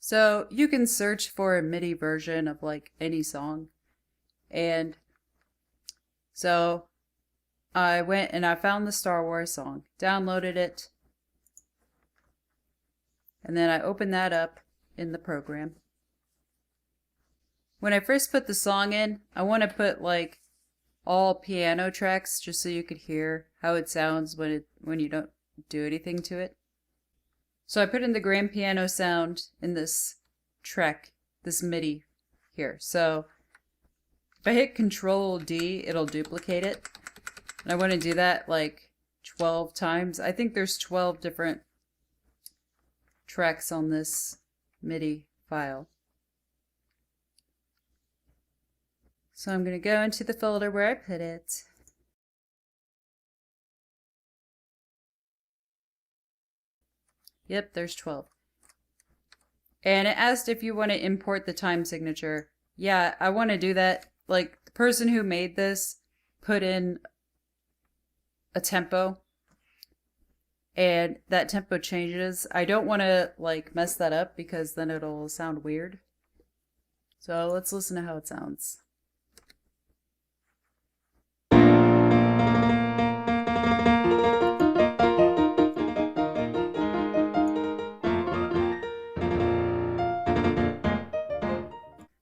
So you can search for a MIDI version of like any song. And so I went and I found the Star Wars song, downloaded it, and then I opened that up in the program. When I first put the song in, I want to put like all piano tracks just so you could hear how it sounds when you don't do anything to it. So I put in the grand piano sound in this track, this MIDI here. So if I hit Control D, it'll duplicate it. And I want to do that like 12 times. I think there's 12 different tracks on this MIDI file. So I'm going to go into the folder where I put it. Yep, there's 12. And it asked if you want to import the time signature. Yeah, I want to do that. Like, the person who made this put in a tempo, and that tempo changes. I don't want to, like, mess that up because then it'll sound weird. So let's listen to how it sounds.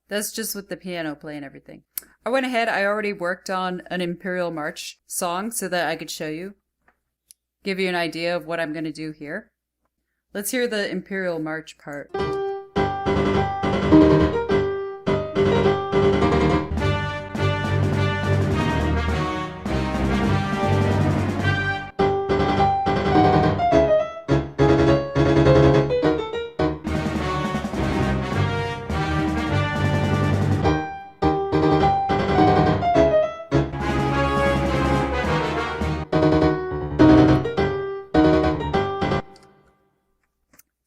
That's just with the piano playing everything. I went ahead, I already worked on an Imperial March song so that I could show you. Give you an idea of what I'm going to do here. Let's hear the Imperial March part.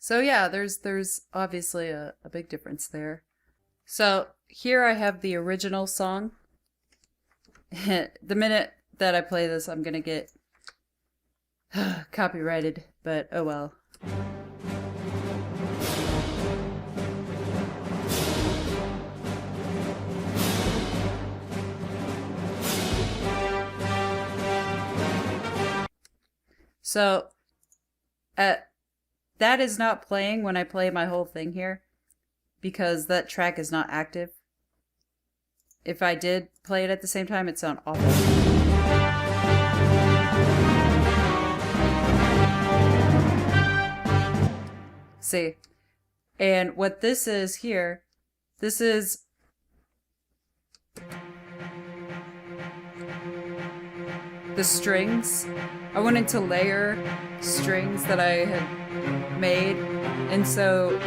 So yeah, there's obviously a big difference there. So here I have the original song. The minute that I play this, I'm gonna get copyrighted, but oh well. So that is not playing when I play my whole thing here, because that track is not active. If I did play it at the same time, it'd sound awful. See, and what this is here, this is the strings. I wanted to layer strings that I had made, and so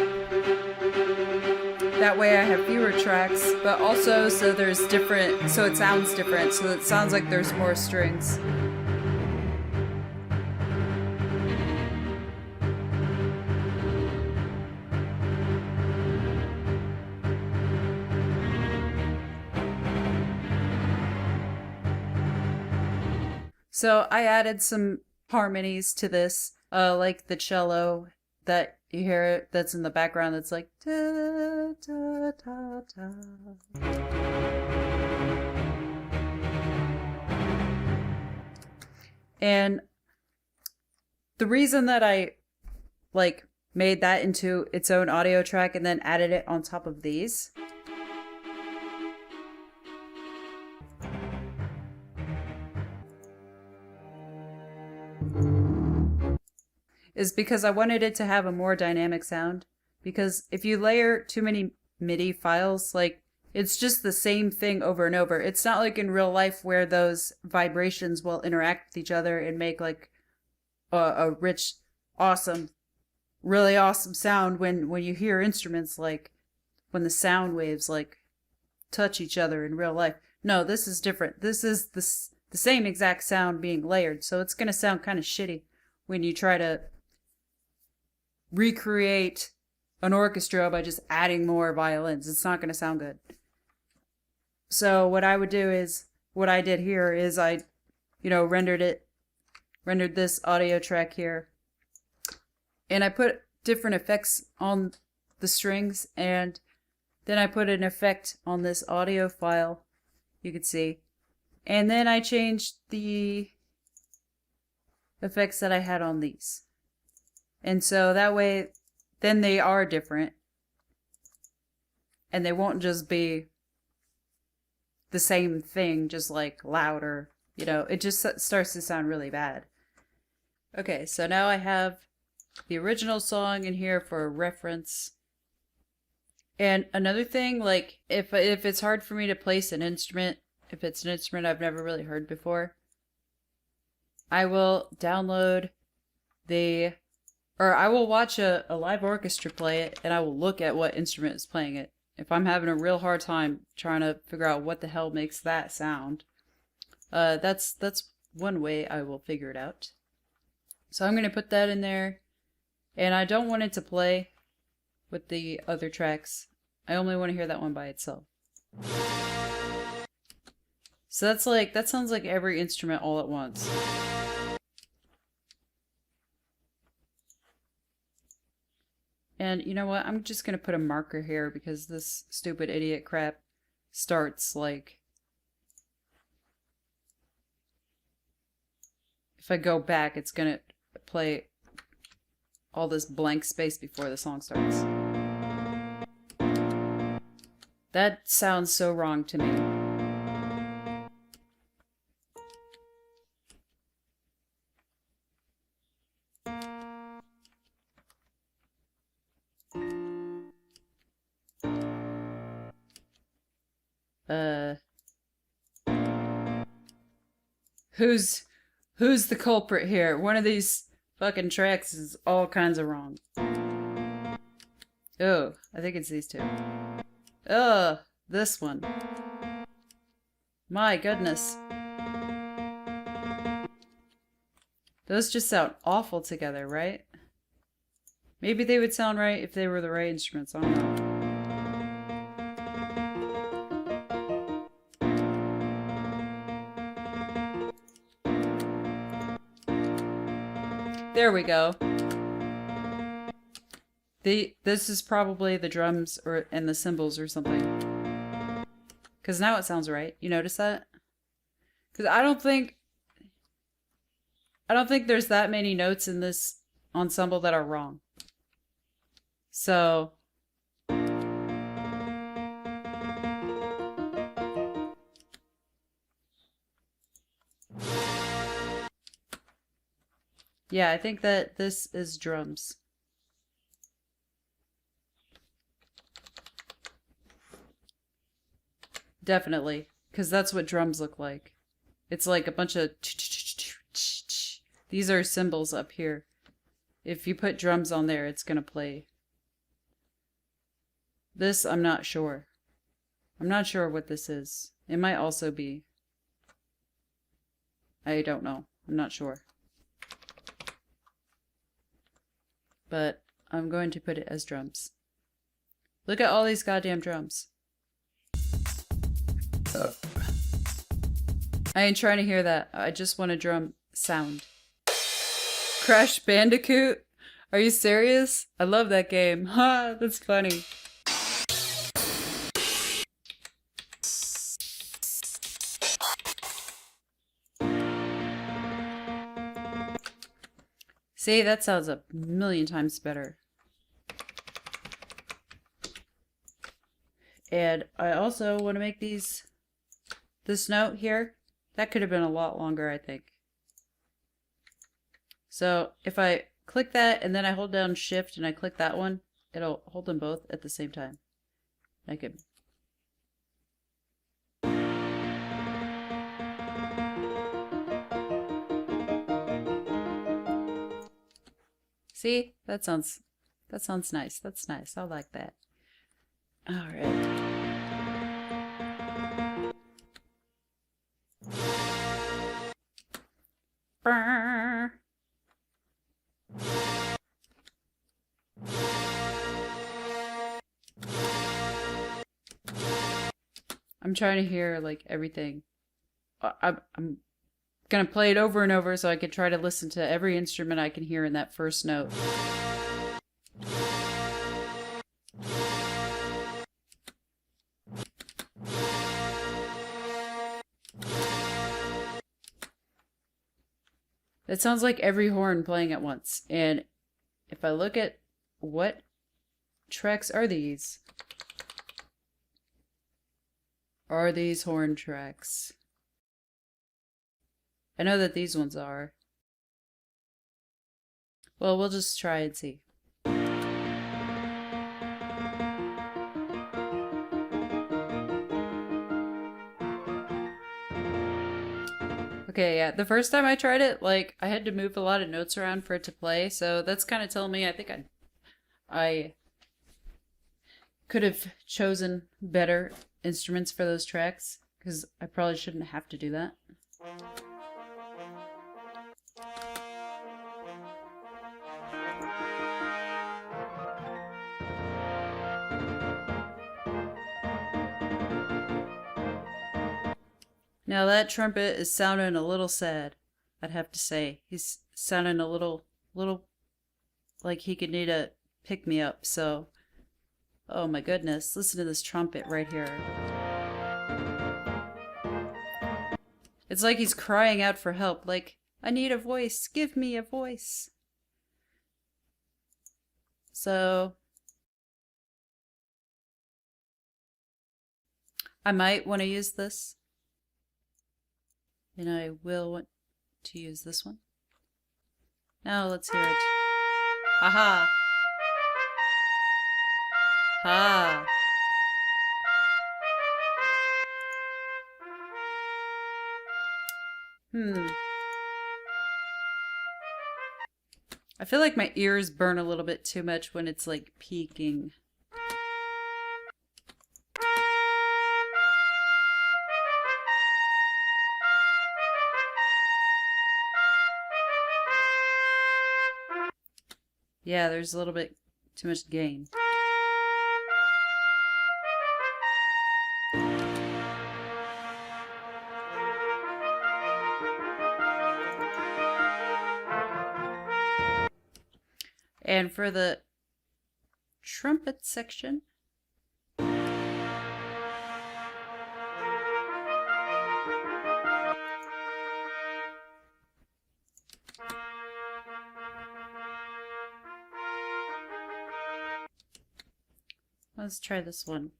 that way I have fewer tracks, but also so there's different, so it sounds different, so it sounds like there's more strings. So I added some harmonies to this, like the cello that you hear that's in the background that's like da, da, da, da. And the reason that I like made that into its own audio track and then added it on top of these is because I wanted it to have a more dynamic sound. Because if you layer too many MIDI files, like, it's just the same thing over and over. It's not like in real life where those vibrations will interact with each other and make like a rich, awesome, really awesome sound when you hear instruments, like when the sound waves like touch each other in real life. No, this is different. This is the same exact sound being layered, so it's gonna sound kind of shitty when you try to recreate an orchestra by just adding more violins. It's not going to sound good. So what I would do is, what I did here is I, rendered this audio track here, and I put different effects on the strings, and then I put an effect on this audio file, you could see. And then I changed the effects that I had on these. And so that way, then they are different. And they won't just be the same thing, just like louder. You know, it just starts to sound really bad. Okay, so now I have the original song in here for reference. And another thing, like, if it's hard for me to place an instrument, if it's an instrument I've never really heard before, I will download I will watch a live orchestra play it, and I will look at what instrument is playing it. If I'm having a real hard time trying to figure out what the hell makes that sound, that's one way I will figure it out. So I'm going to put that in there, and I don't want it to play with the other tracks. I only want to hear that one by itself. So that sounds like every instrument all at once. And you know what? I'm just going to put a marker here because this stupid idiot crap starts like... If I go back, it's going to play all this blank space before the song starts. That sounds so wrong to me. Who's the culprit here? One of these fucking tracks is all kinds of wrong. Oh, I think it's these two. Ugh, this one. My goodness. Those just sound awful together, right? Maybe they would sound right if they were the right instruments, I don't know. There we go. This is probably the drums and the cymbals or something. Because now it sounds right. You notice that? Because I don't think there's that many notes in this ensemble that are wrong. So yeah, I think that this is drums. Definitely, because that's what drums look like. It's like a bunch of... These are cymbals up here. If you put drums on there, it's gonna play. This, I'm not sure. I'm not sure what this is. It might also be... I don't know. I'm not sure. But I'm going to put it as drums. Look at all these goddamn drums. I ain't trying to hear that. I just want a drum sound. Crash Bandicoot? Are you serious? I love that game. Ha, that's funny. See, that sounds a million times better. And I also want to make this note here, that could have been a lot longer, I think. So if I click that and then I hold down Shift and I click that one, it'll hold them both at the same time. I could... See? That sounds nice. That's nice. I like that. All right. I'm trying to hear like everything. I'm gonna play it over and over so I can try to listen to every instrument I can hear in that first note. It sounds like every horn playing at once. And if I look at what tracks are these? Are these horn tracks? I know that these ones are. Well, we'll just try and see. Okay, yeah, the first time I tried it, like, I had to move a lot of notes around for it to play, so that's kind of telling me I think I could have chosen better instruments for those tracks, because I probably shouldn't have to do that. Now that trumpet is sounding a little sad, I'd have to say. He's sounding a little like he could need a pick-me-up, so... Oh my goodness, listen to this trumpet right here. It's like he's crying out for help, like, I need a voice, give me a voice. So... I might want to use this. And I will want to use this one. Now let's hear it. Aha! Ha! I feel like my ears burn a little bit too much when it's like peaking. Yeah, there's a little bit too much gain. And for the trumpet section, let's try this one.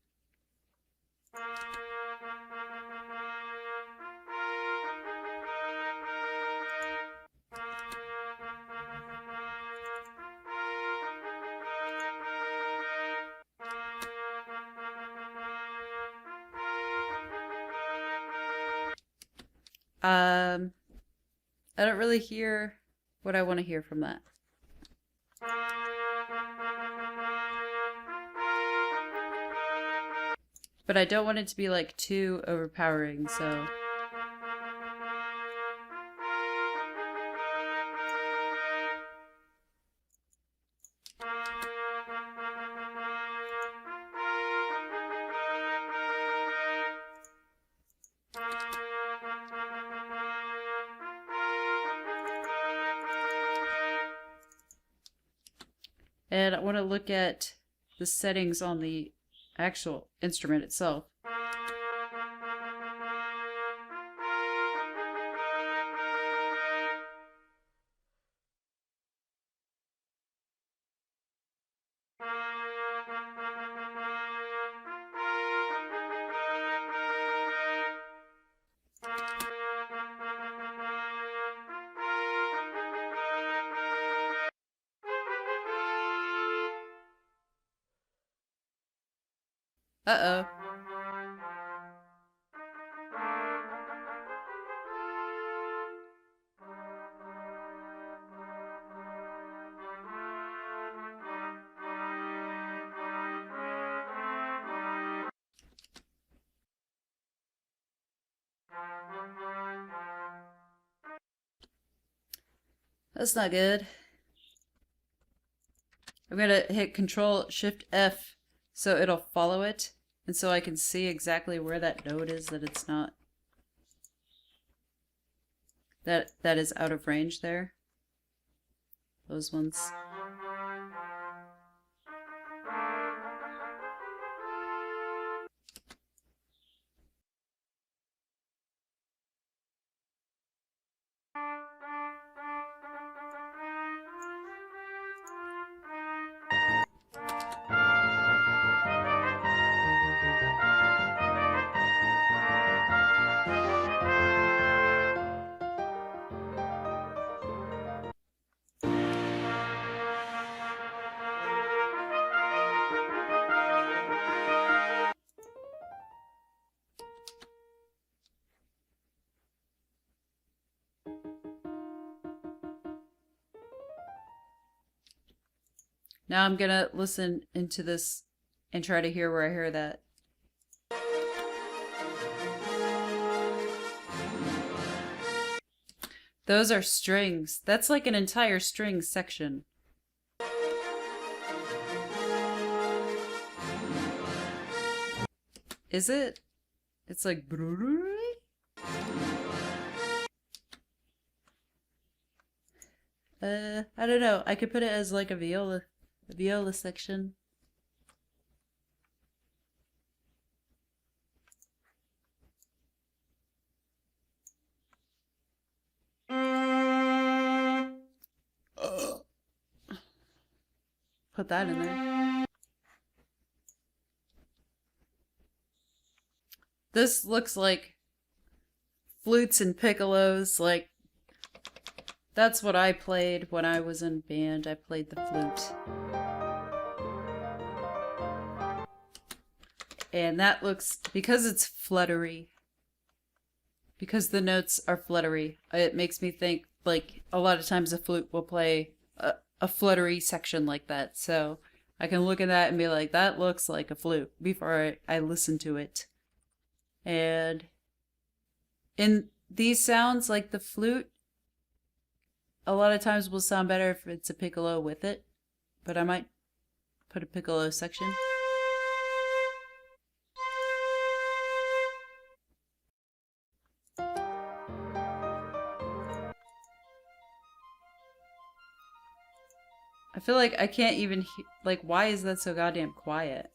I don't really hear what I want to hear from that. But I don't want it to be like too overpowering, so... And I want to look at the settings on the actual instrument itself. Uh-oh. That's not good. I'm gonna hit Control Shift F so it'll follow it, and so I can see exactly where that note is that it's not. That is out of range there. Those ones. Now I'm gonna listen into this and try to hear where I hear that. Those are strings. That's like an entire string section. Is it? It's like... I don't know. I could put it as like a viola section. Put that in there. This looks like flutes and piccolos. Like, that's what I played when I was in band. I played the flute. And that looks, because it's fluttery, because the notes are fluttery, it makes me think, like, a lot of times a flute will play a fluttery section like that. So I can look at that and be like, that looks like a flute before I listen to it. And in these sounds, like the flute, a lot of times will sound better if it's a piccolo with it. But I might put a piccolo section. I feel like I can't even like, why is that so goddamn quiet?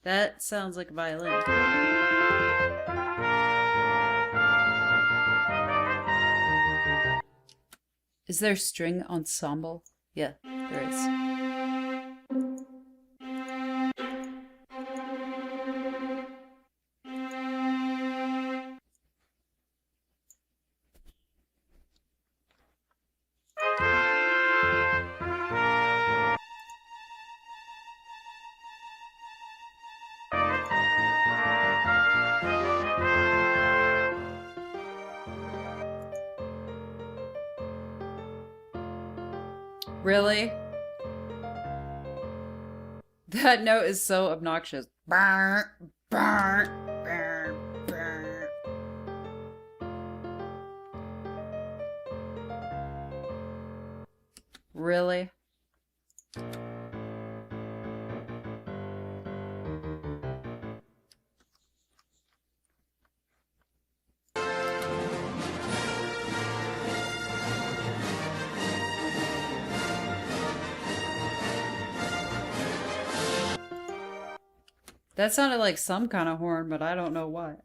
That sounds like a violin. Is there string ensemble? Yeah, there is. Really? That note is so obnoxious. Burr, burr, burr, burr. Really? That sounded like some kind of horn, but I don't know what.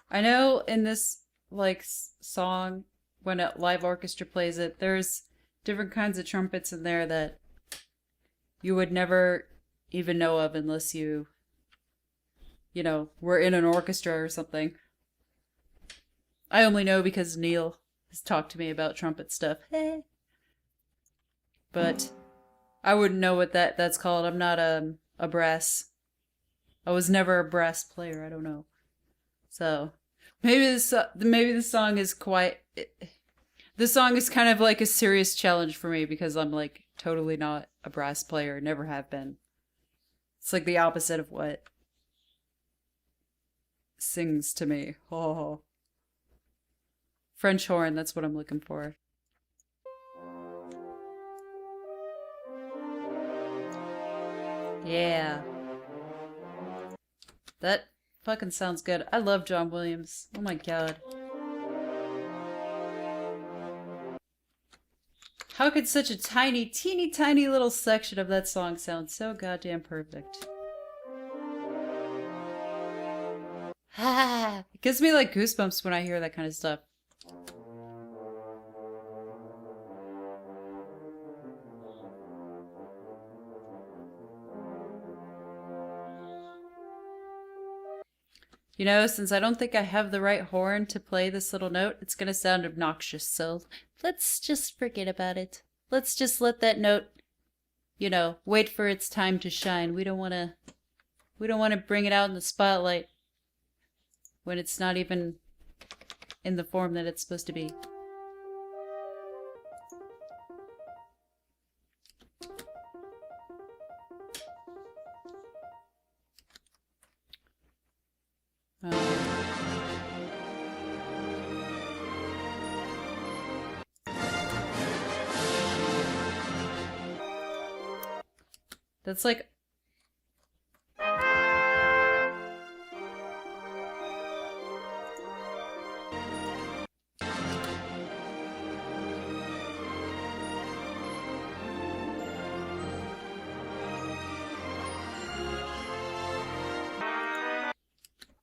I know in this like song, when a live orchestra plays it, there's different kinds of trumpets in there that you would never even know of unless you know, were in an orchestra or something. I only know because Neil has talked to me about trumpet stuff. But I wouldn't know what that's called. I'm not a brass. I was never a brass player. I don't know. So maybe the song is quite. The song is kind of like a serious challenge for me because I'm like totally not a brass player. Never have been. It's like the opposite of what sings to me. Oh. French horn, that's what I'm looking for. Yeah. That fucking sounds good. I love John Williams. Oh my god. How could such a tiny, teeny tiny little section of that song sound so goddamn perfect? Ah, it gives me like goosebumps when I hear that kind of stuff. You know, since I don't think I have the right horn to play this little note, it's gonna sound obnoxious, so let's just forget about it. Let's just let that note, you know, wait for its time to shine. We don't wanna bring it out in the spotlight when it's not even in the form that it's supposed to be. That's like...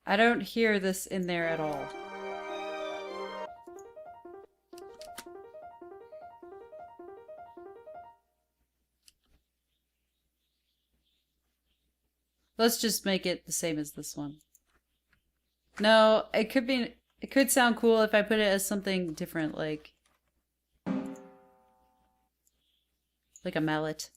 I don't hear this in there at all. Let's just make it the same as this one. No, it could sound cool if I put it as something different, like a mallet.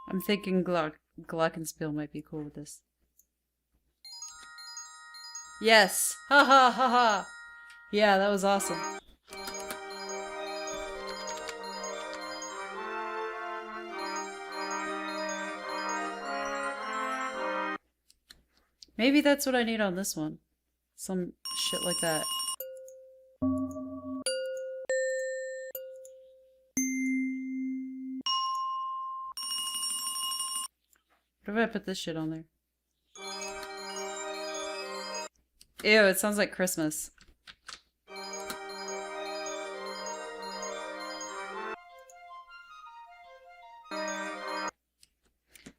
I'm thinking glockenspiel might be cool with this. Yes! Ha ha ha ha! Yeah, that was awesome. Maybe that's what I need on this one. Some shit like that. What if I put this shit on there? Ew, it sounds like Christmas.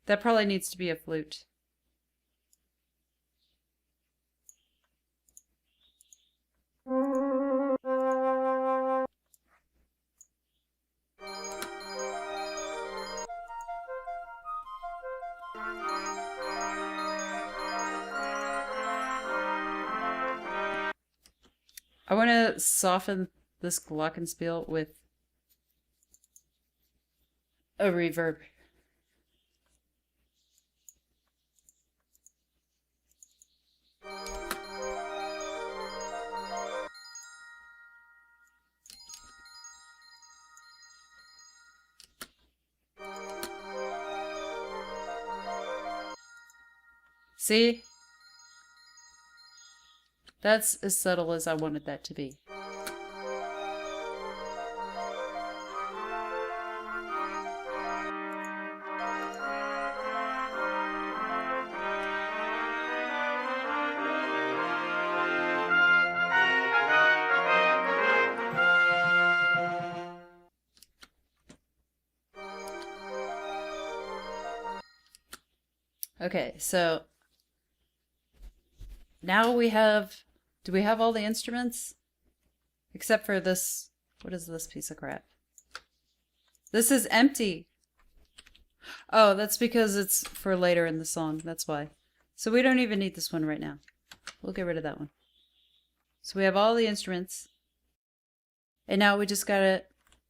That probably needs to be a flute. I want to soften this glockenspiel with a reverb. See? That's as subtle as I wanted that to be. Okay, so now we have... Do we have all the instruments? Except for this... What is this piece of crap? This is empty! Oh, that's because it's for later in the song. That's why. So we don't even need this one right now. We'll get rid of that one. So we have all the instruments. And now we just gotta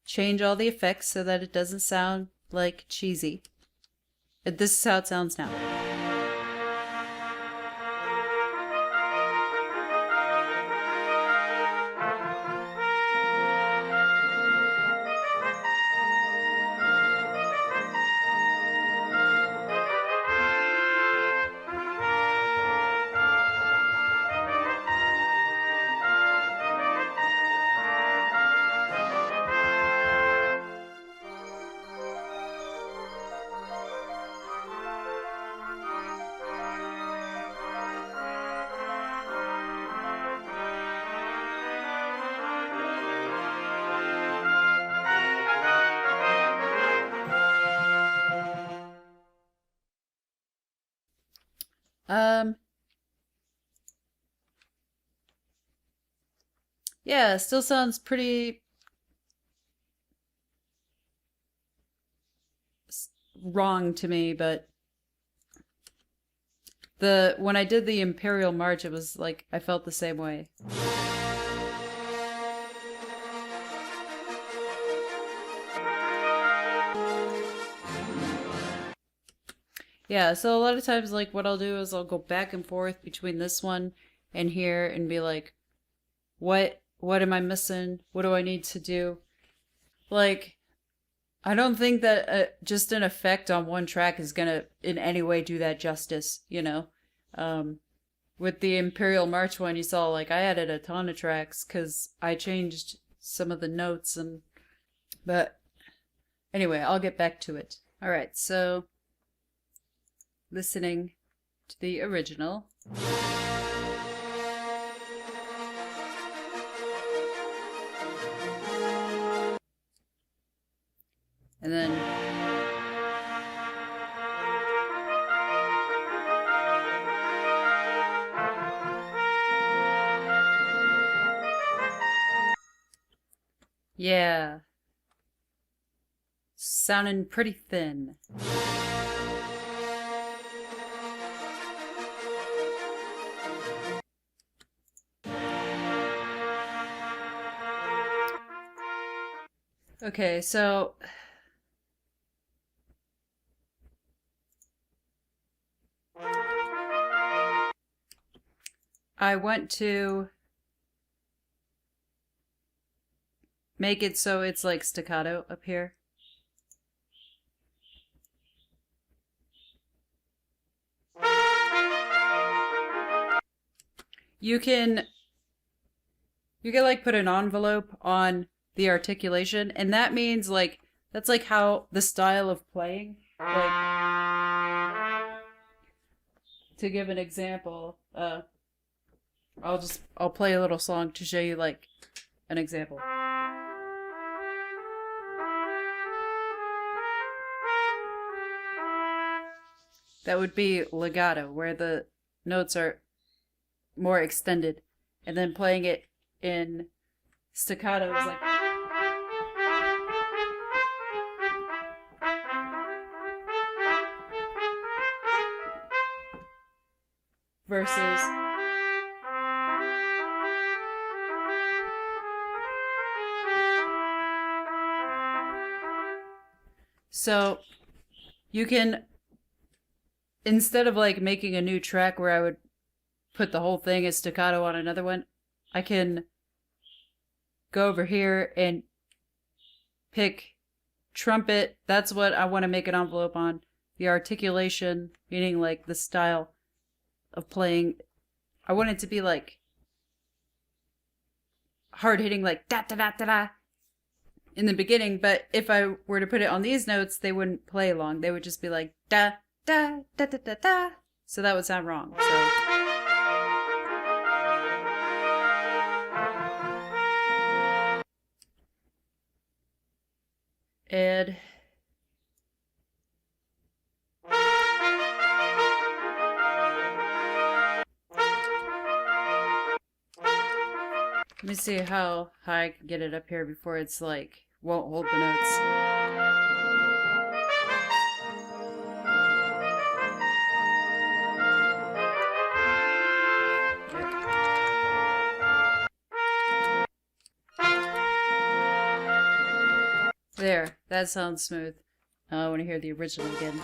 change all the effects so that it doesn't sound like cheesy. This is how it sounds now. Yeah, it still sounds pretty wrong to me, but when I did the Imperial March, it was like I felt the same way. Yeah, so a lot of times, like, what I'll do is I'll go back and forth between this one and here and be like, what am I missing? What do I need to do? Like, I don't think that just an effect on one track is gonna in any way do that justice, you know? Um, with the Imperial March one, you saw, like, I added a ton of tracks because I changed some of the notes and... But anyway, I'll get back to it. Alright, so... Listening to the original. And then yeah, sounding pretty thin. Okay, so I want to make it so it's like staccato up here. You can like put an envelope on the articulation, and that means like that's like how the style of playing, like, to give an example, I'll play a little song to show you like an example. That would be legato, where the notes are more extended, and then playing it in staccato is like versus so you can, instead of like making a new track where I would put the whole thing as staccato on another one, I can go over here and pick trumpet. That's what I want to make an envelope on. The articulation, meaning like the style of playing, I want it to be like hard hitting, like da da da da da in the beginning. But if I were to put it on these notes, they wouldn't play long. They would just be like da da da da da da. So that would sound wrong. So add let me see how high I can get it up here before it's like won't hold the notes. There, that sounds smooth. I want to hear the original again.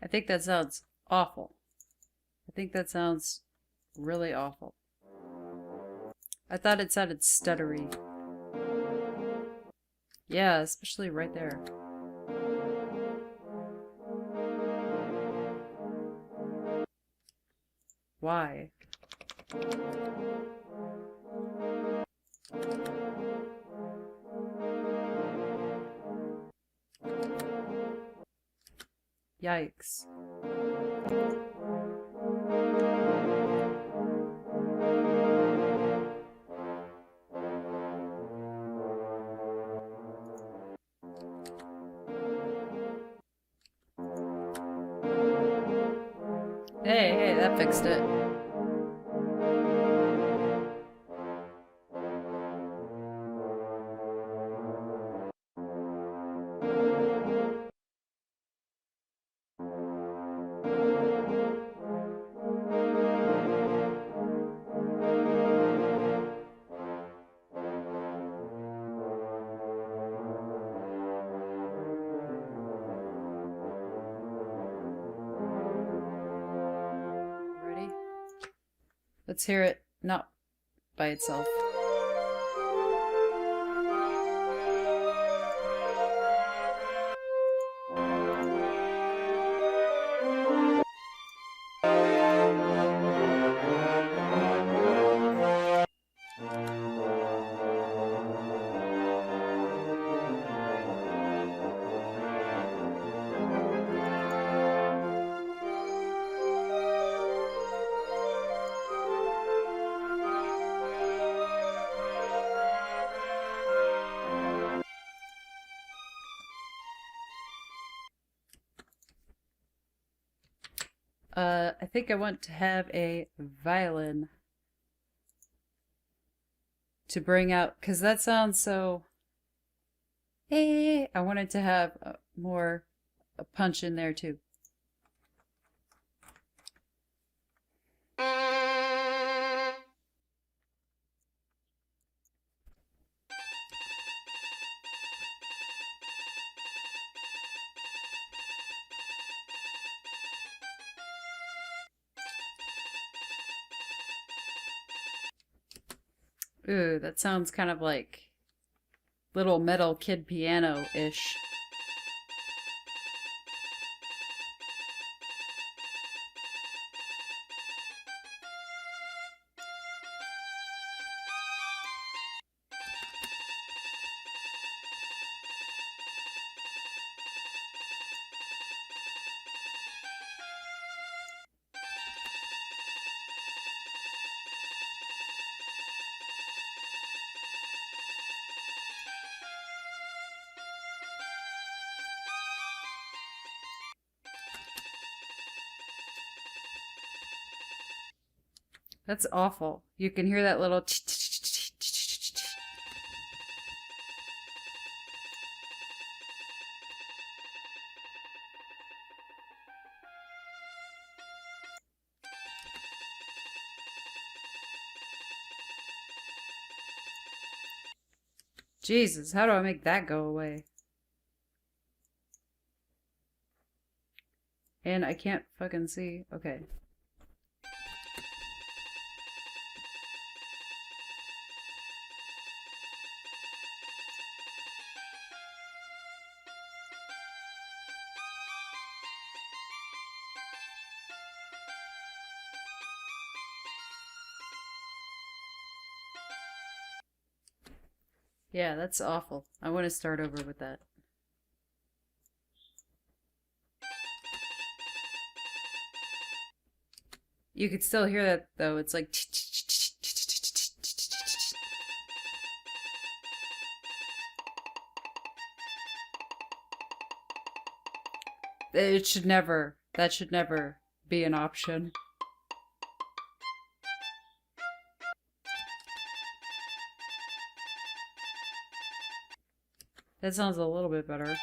I think that sounds awful. I think that sounds really awful. I thought it sounded stuttery. Yeah, especially right there. Why? Yikes. Hey, that fixed it. Ready? Let's hear it not by itself. I think I want to have a violin to bring out, because that sounds so... Hey, I wanted to have more a punch in there too. Ooh, that sounds kind of like Little Metal Kid Piano-ish. That's awful. You can hear that little... Jesus, how do I make that go away? And I can't fucking see. Okay. Yeah, that's awful. I want to start over with that. You could still hear that though. It's like... It should never... That should never be an option. That sounds a little bit better.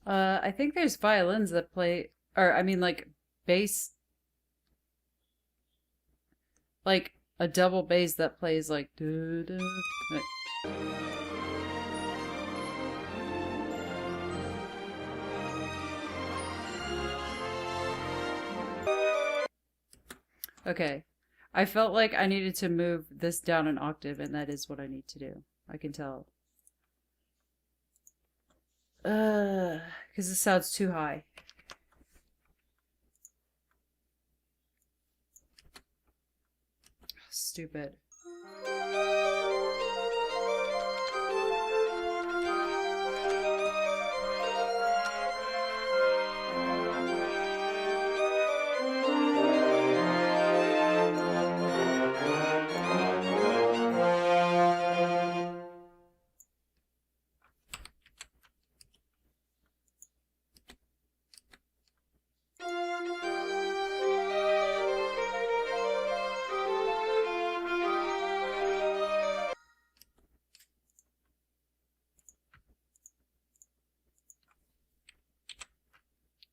I think there's violins that play, or I mean, like bass, like a double bass that plays like. Doo, doo. Wait. Okay. I felt like I needed to move this down an octave, and that is what I need to do. I can tell. Because this sounds too high. Stupid.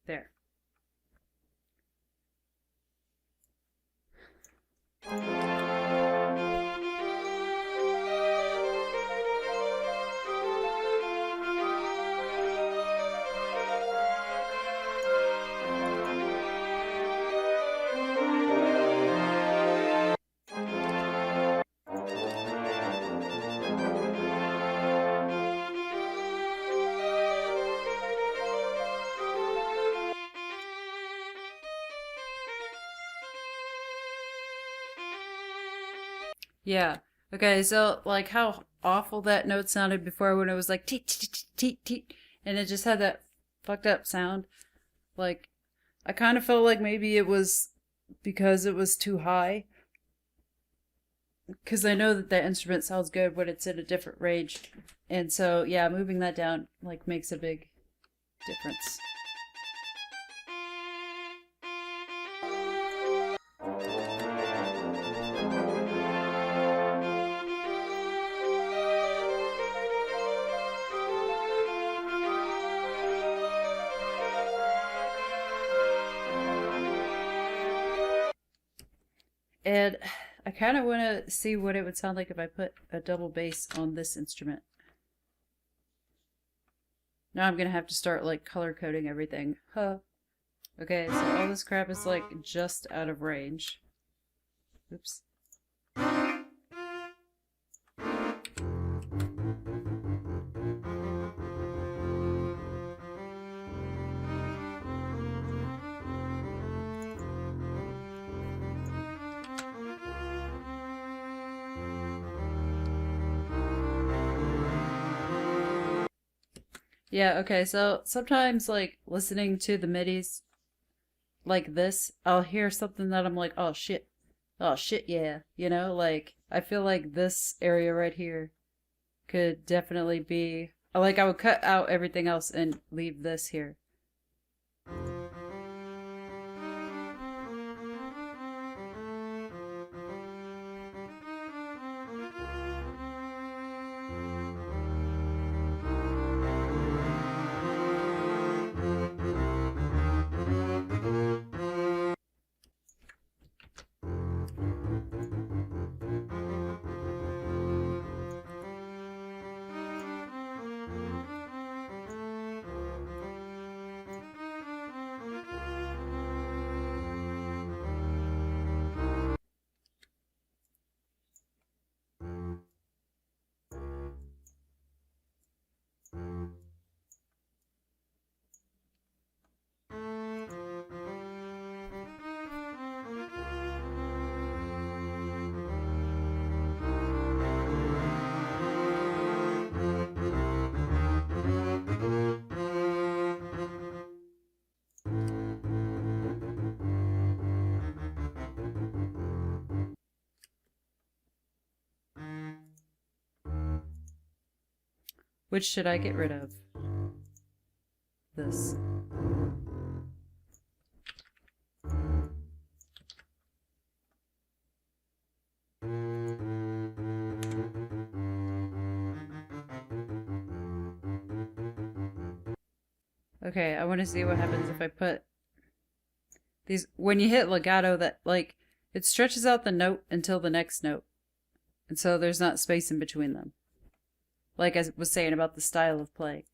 There. Yeah. Okay, so like how awful that note sounded before when it was like teet teet teet teet teet, and it just had that fucked up sound. Like I kind of felt like maybe it was because it was too high. Because I know that that instrument sounds good when it's in a different range, and so yeah, moving that down like makes a big difference. And I kind of want to see what it would sound like if I put a double bass on this instrument. Now I'm gonna have to start like color coding everything. Huh. Okay, so all this crap is like just out of range. Oops. Yeah, okay, so sometimes like listening to the midis like this, I'll hear something that I'm like, oh shit, yeah, you know, like I feel like this area right here could definitely be like I would cut out everything else and leave this here. Which should I get rid of? This. Okay, I want to see what happens if I put these. When you hit legato, that like it stretches out the note until the next note, and so there's not space in between them. Like I was saying about the style of play.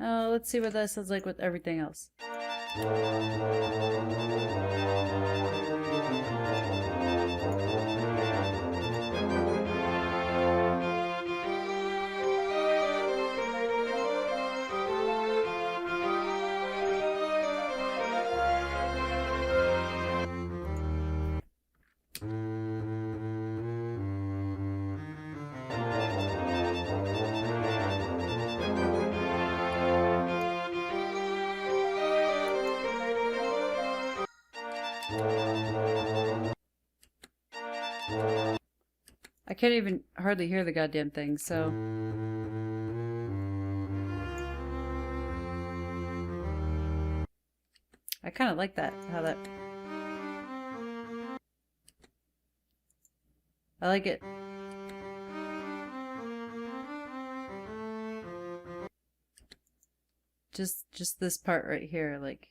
Oh, let's see what that sounds like with everything else. I can't even hardly hear the goddamn thing, so... I kind of like that, how that... I like it. Just this part right here, like...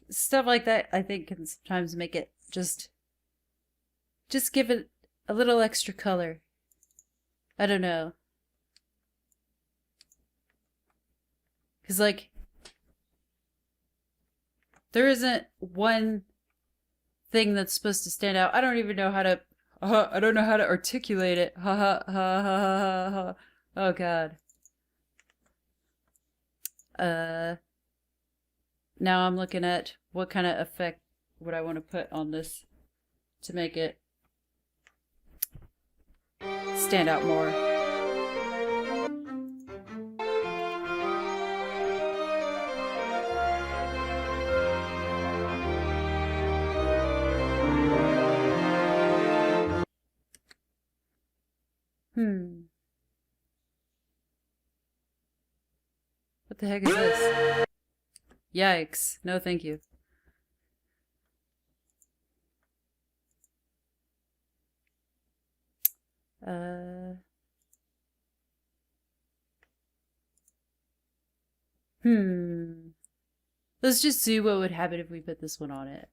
Stuff like that, I think, can sometimes make it just give it a little extra color. I don't know. Because, like, there isn't one thing that's supposed to stand out. I don't even know how to, I don't know how to articulate it. Ha ha ha ha ha ha. Oh, God. Now I'm looking at what kind of effect would I want to put on this to make it stand out more. What the heck is this? Yikes. No, thank you. Let's just see what would happen if we put this one on it.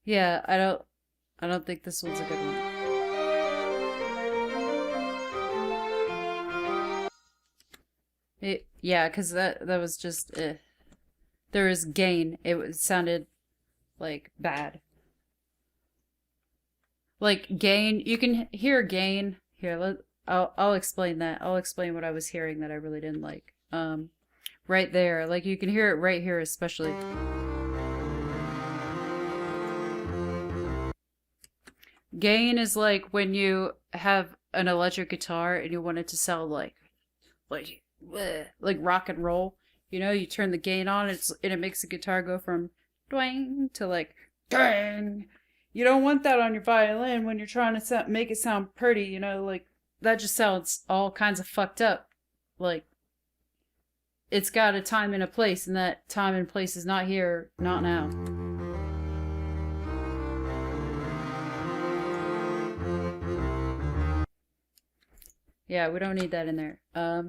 Yeah, I don't think this one's a good one. Yeah, because that was just there was gain. It sounded like bad. Like gain, you can hear gain. Here, I'll explain that. I'll explain what I was hearing that I really didn't like. Right there, like you can hear it right here especially. Gain is like when you have an electric guitar and you want it to sound like rock and roll. You know, you turn the gain on, and it makes the guitar go from twang to like dang. You don't want that on your violin when you're trying to make it sound pretty. You know, like that just sounds all kinds of fucked up. Like it's got a time and a place, and that time and place is not here, not now. Yeah, we don't need that in there. I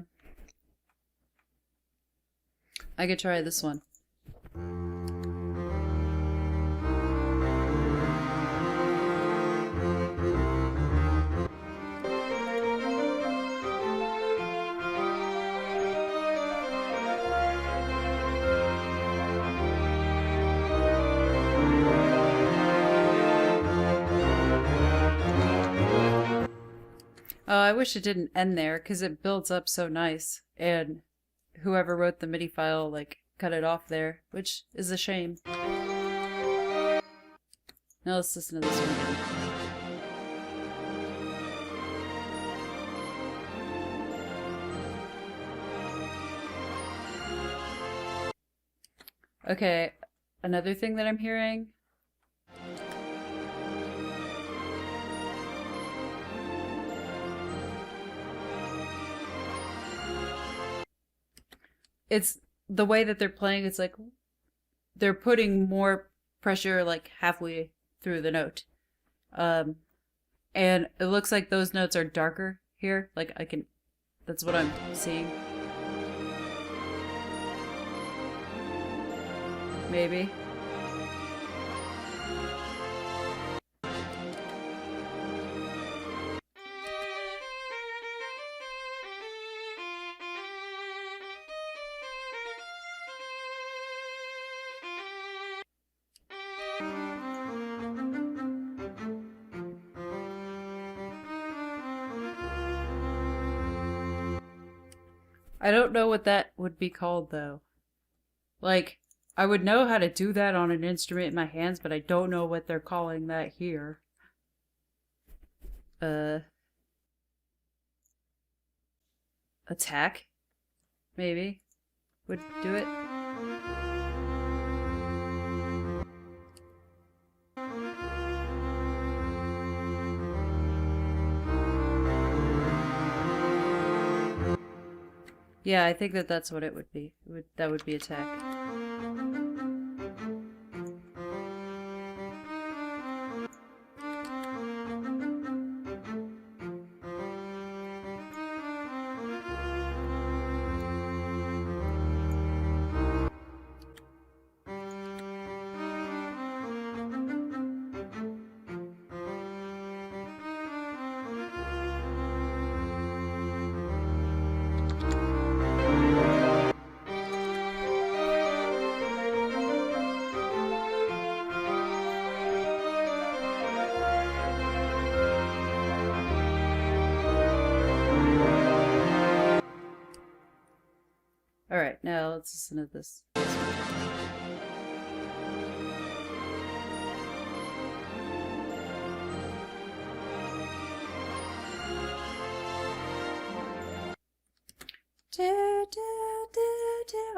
could try this one. I wish it didn't end there because it builds up so nice. And whoever wrote the MIDI file, like, cut it off there, which is a shame. Now let's listen to this one again. Okay, another thing that I'm hearing. It's the way that they're playing, it's like they're putting more pressure like halfway through the note. And it looks like those notes are darker here. Like that's what I'm seeing. Maybe. I don't know what that would be called though. Like, I would know how to do that on an instrument in my hands, but I don't know what they're calling that here. Attack? Maybe. Would do it. Yeah, I think that's what it would be. That would be attack. Alright, now let's listen to this.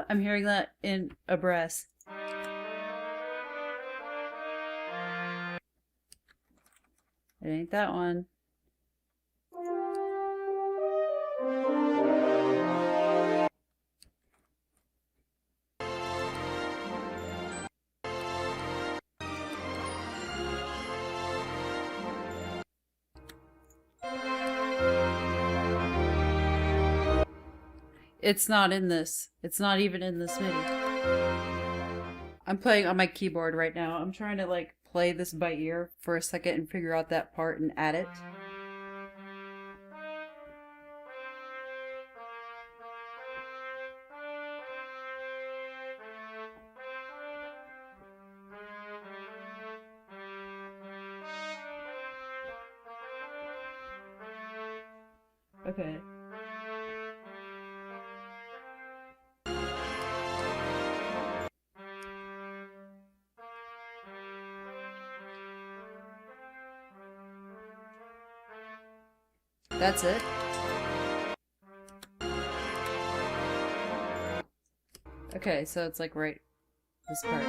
I'm hearing that in a brass. It ain't that one. It's not in this. It's not even in this MIDI. I'm playing on my keyboard right now. I'm trying to like play this by ear for a second and figure out that part and add it. Okay. That's it. Okay, so it's like right this part.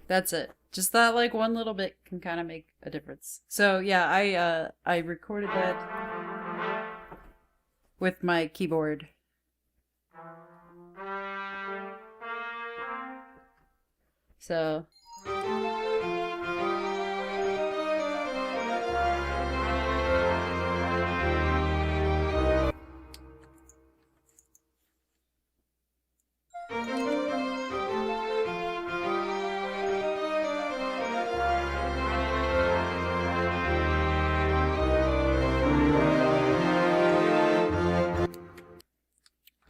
That's it. Just that like one little bit can kind of make a difference. So yeah, I recorded that with my keyboard. So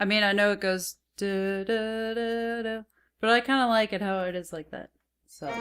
I mean, I know it goes da da da da But I kind of like it how it is like that. So.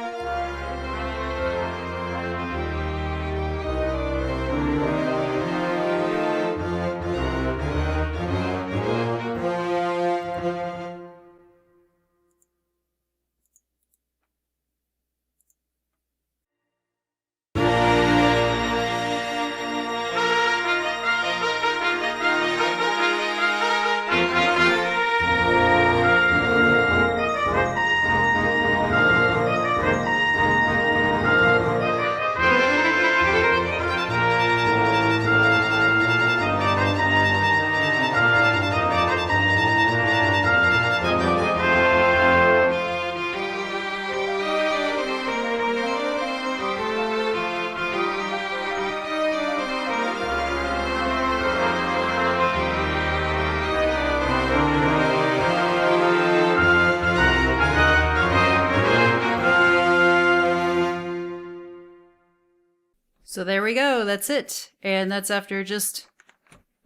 So there we go, that's it. And that's after just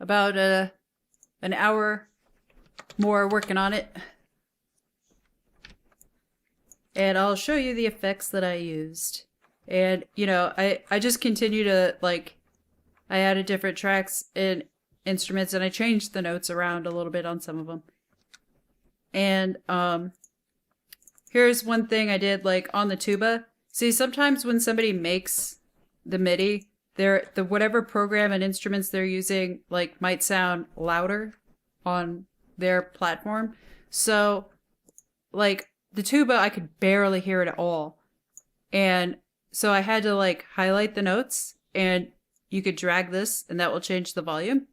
about an hour more working on it. And I'll show you the effects that I used. And, you know, I just continue to, like, I added different tracks and instruments, and I changed the notes around a little bit on some of them. And here's one thing I did, like, on the tuba. See, sometimes when somebody makes the MIDI, the whatever program and instruments they're using, like, might sound louder on their platform. So, like, the tuba, I could barely hear it at all. And so I had to, like, highlight the notes, and you could drag this, and that will change the volume.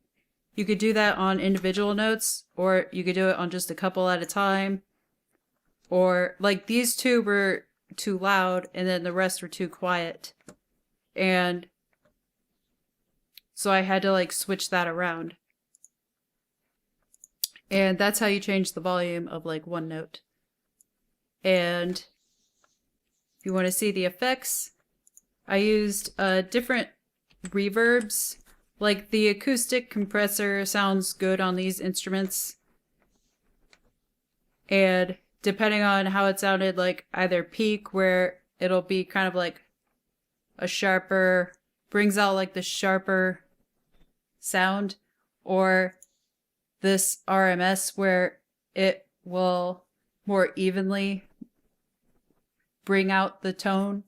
You could do that on individual notes, or you could do it on just a couple at a time. Or, like, these two were too loud, and then the rest were too quiet. And so I had to, like, switch that around. And that's how you change the volume of, like, one note. And if you want to see the effects, I used different reverbs. Like, the acoustic compressor sounds good on these instruments. And depending on how it sounded, like, either peak, where it'll be kind of like a sharper, brings out, like, the sharper sound, or this RMS, where it will more evenly bring out the tone.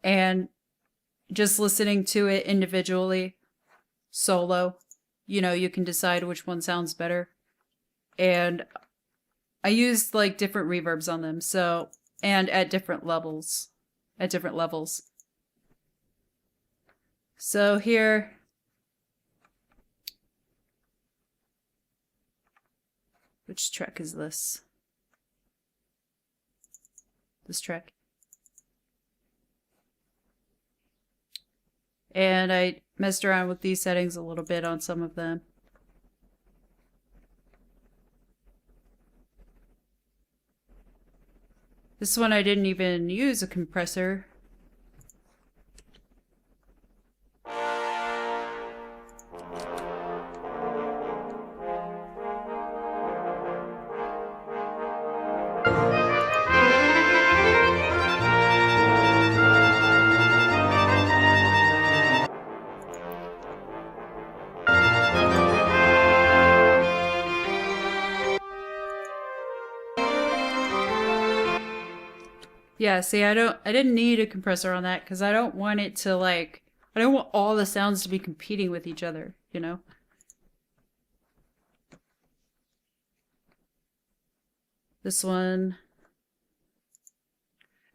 And just listening to it individually, solo, you know, you can decide which one sounds better. And I used, like, different reverbs on them, so, and at different levels. So here, which track is this? This track. And I messed around with these settings a little bit on some of them. This one I didn't even use a compressor. Yeah, see, I didn't need a compressor on that because I don't want it to, like, I don't want all the sounds to be competing with each other, you know? This one,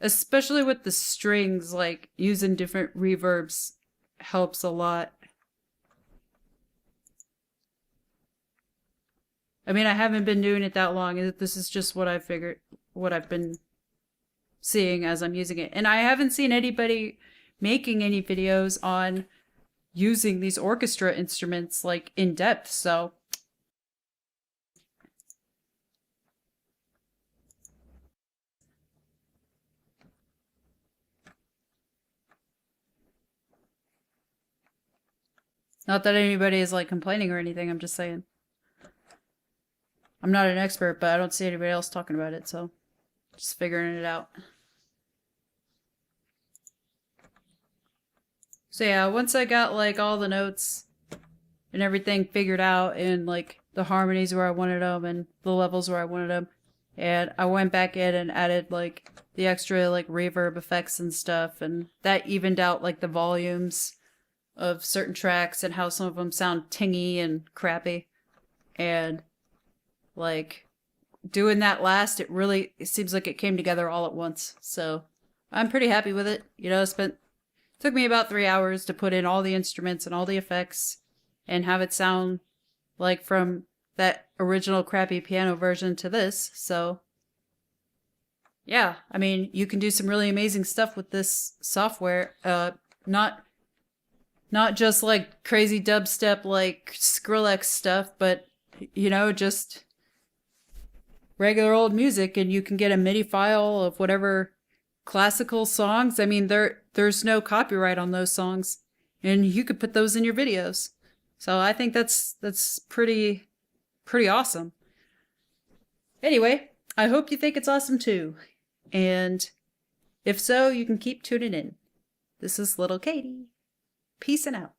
especially with the strings, like, using different reverbs helps a lot. I mean, I haven't been doing it that long. This is just what I figured, what I've been seeing as I'm using it. And I haven't seen anybody making any videos on using these orchestra instruments, like, in depth, so. Not that anybody is, like, complaining or anything, I'm just saying. I'm not an expert, but I don't see anybody else talking about it, so. Just figuring it out. So yeah, once I got like all the notes and everything figured out, and like the harmonies where I wanted them and the levels where I wanted them, and I went back in and added like the extra like reverb effects and stuff, and that evened out like the volumes of certain tracks and how some of them sound tingy and crappy. And like doing that last, it seems like it came together all at once. So I'm pretty happy with it. You know, took me about 3 hours to put in all the instruments and all the effects and have it sound like from that original crappy piano version to this. So yeah, I mean, you can do some really amazing stuff with this software. Not just like crazy dubstep like Skrillex stuff, but you know, just regular old music, and you can get a MIDI file of whatever classical songs. I mean, there's no copyright on those songs, and you could put those in your videos. So I think that's pretty awesome. Anyway, I hope you think it's awesome too. And if so, you can keep tuning in. This is Little Katie. Peace and out.